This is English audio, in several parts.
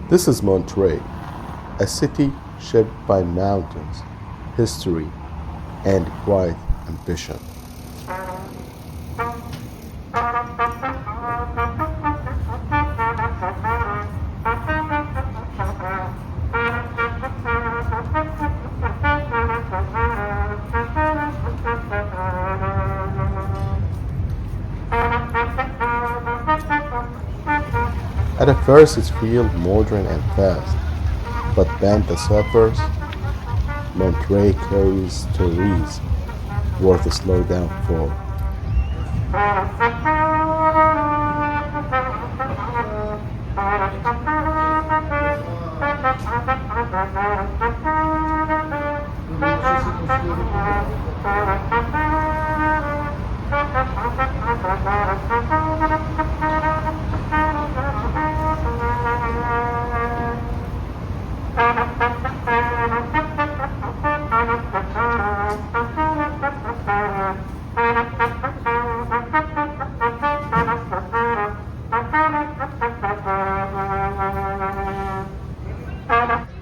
This is Monterrey, a city shaped by mountains, history, and quiet ambition. At first it feels modern and fast, but beyond the surface, Monterey carries stories worth a slow down for.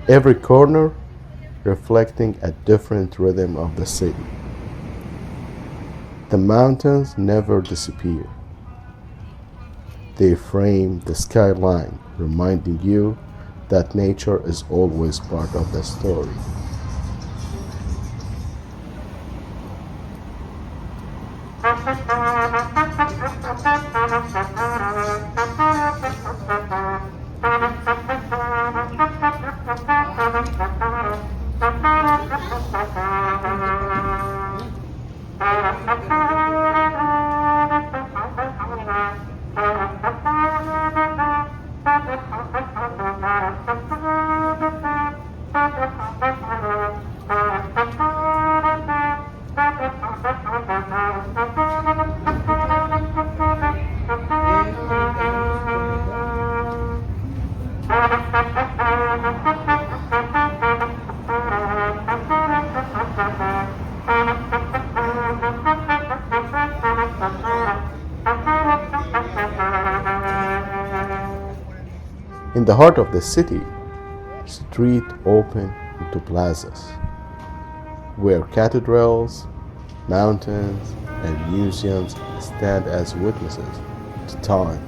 Every corner reflecting a different rhythm of the city. The mountains never disappear. They frame the skyline, reminding you that nature is always part of the story. In the heart of the city, streets open into plazas, where cathedrals, mountains, and museums stand as witnesses to time.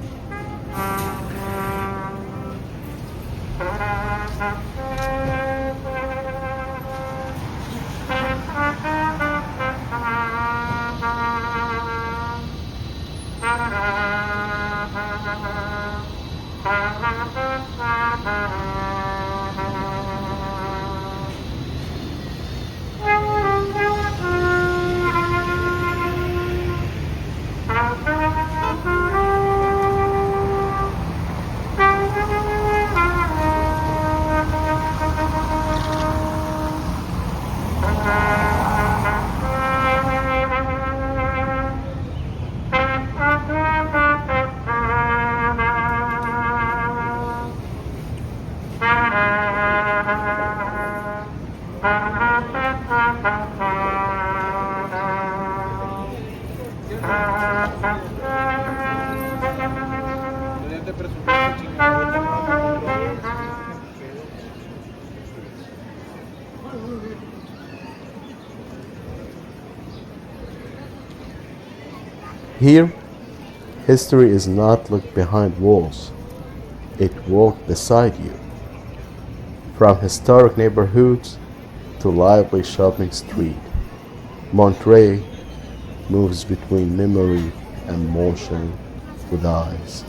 Here, history is not looked behind walls, it walked beside you. From historic neighborhoods to lively shopping street, Monterey moves between memory and motion with eyes.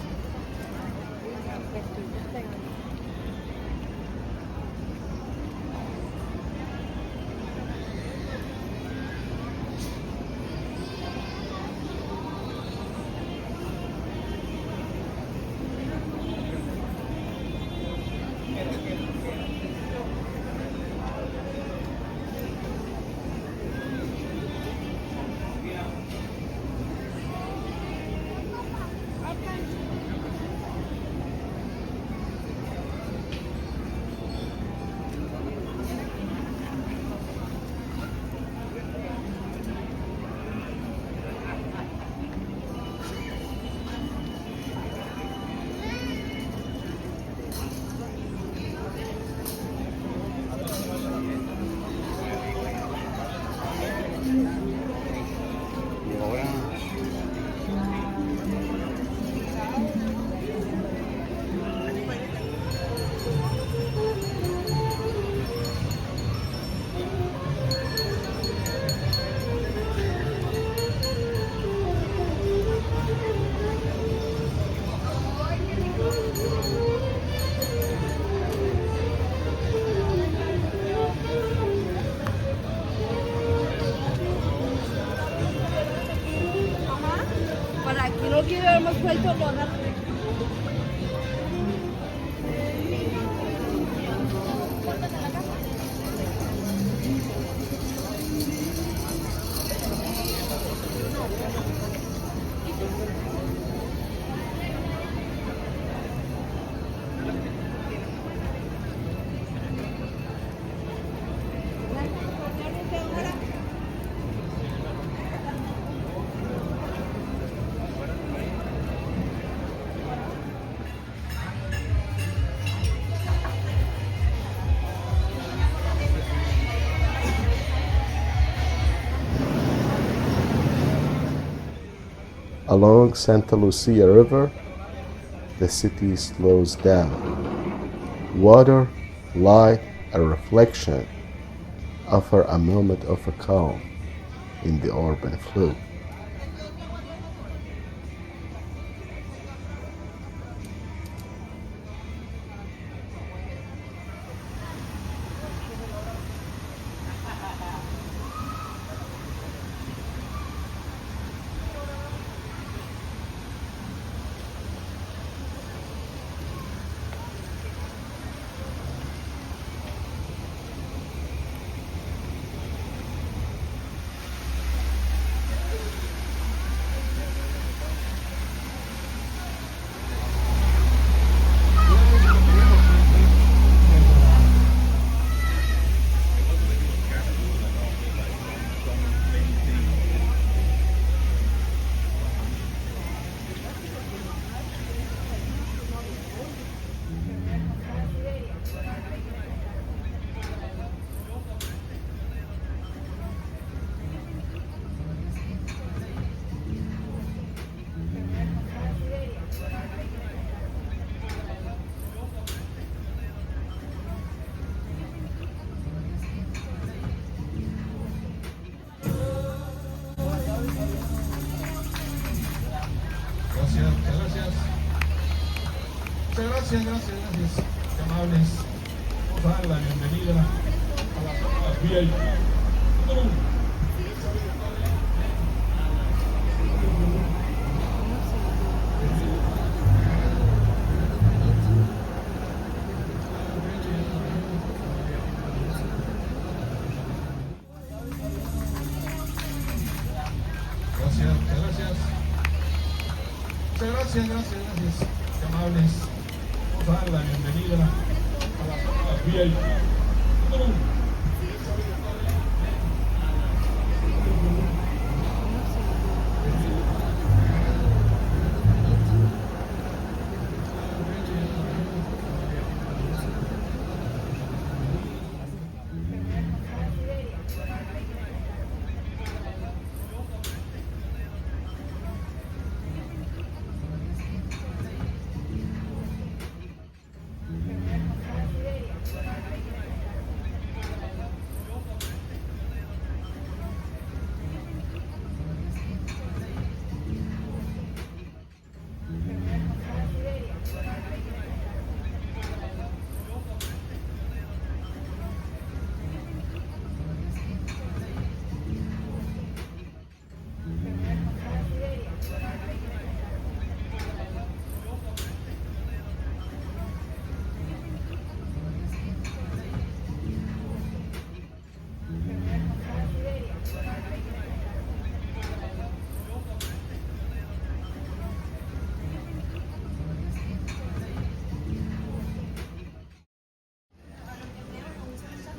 Along Santa Lucia River, the city slows down. Water, light, and reflection offer a moment of a calm in the urban flow. Gracias, qué amables. Vamos a dar la bienvenida a la zona VIP. Gracias, qué amables. Vamos a dar la bienvenida a la zona VIP.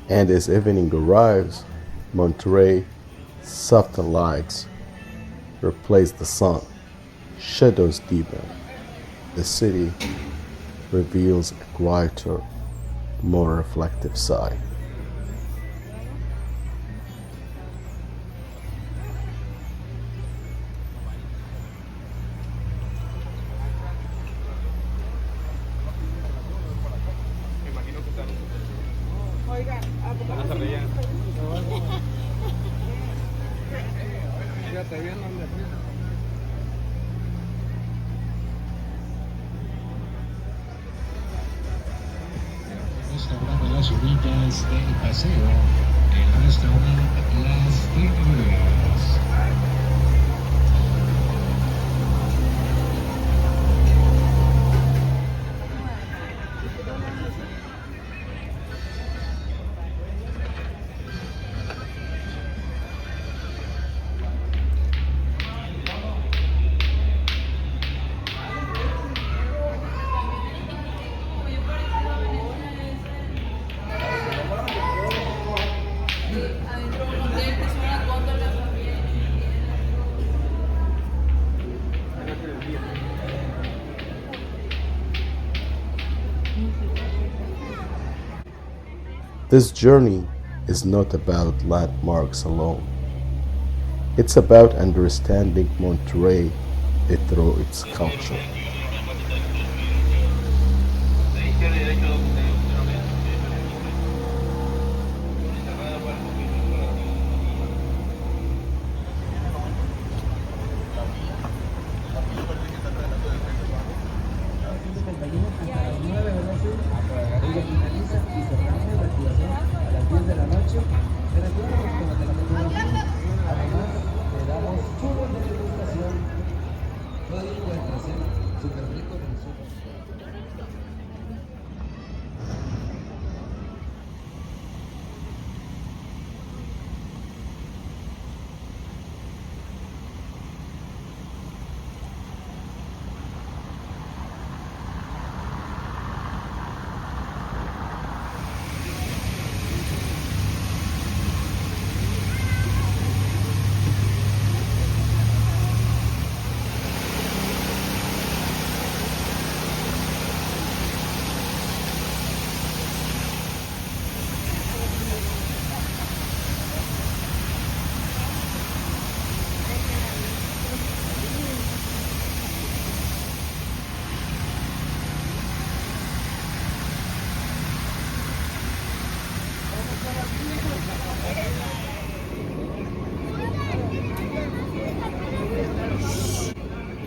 And as evening arrives, Monterrey soften lights replace the sun, shadows deepen, the city reveals a quieter, more reflective side. Restaurando las orillas del paseo, el restaurante Las Tenerias. This journey is not about landmarks alone. It's about understanding Monterrey through its culture.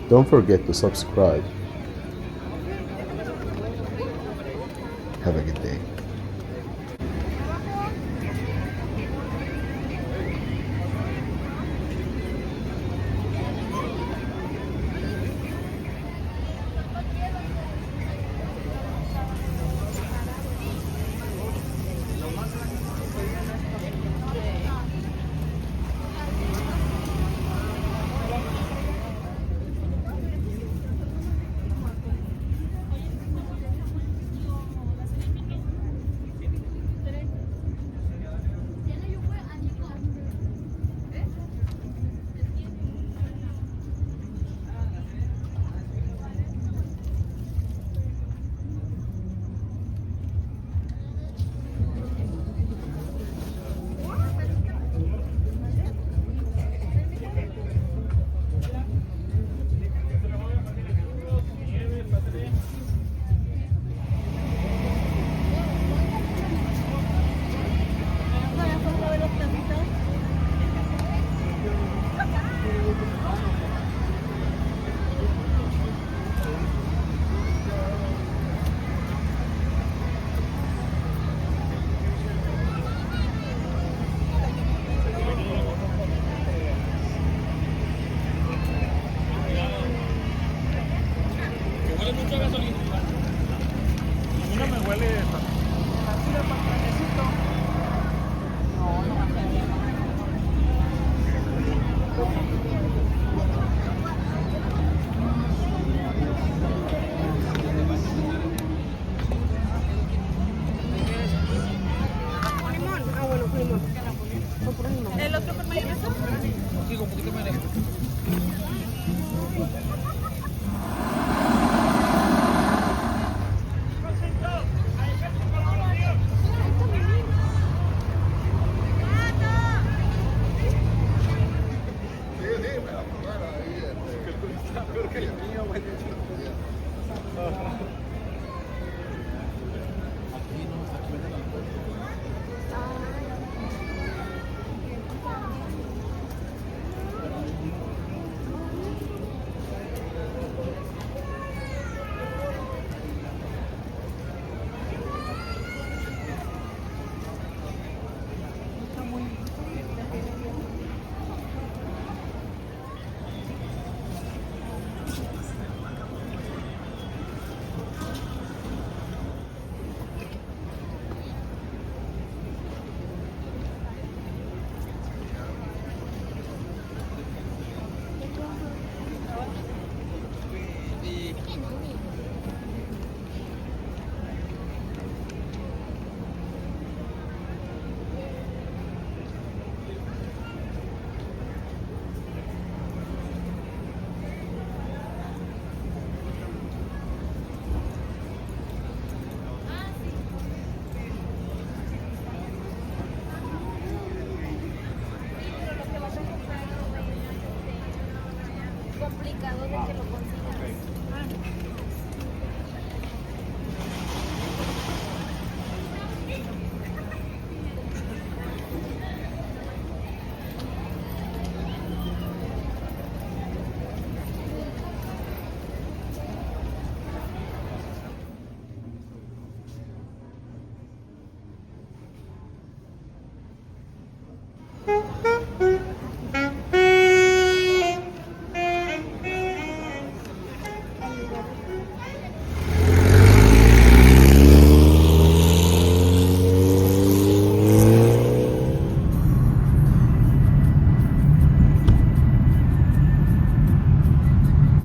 Don't forget to subscribe. Have a good day.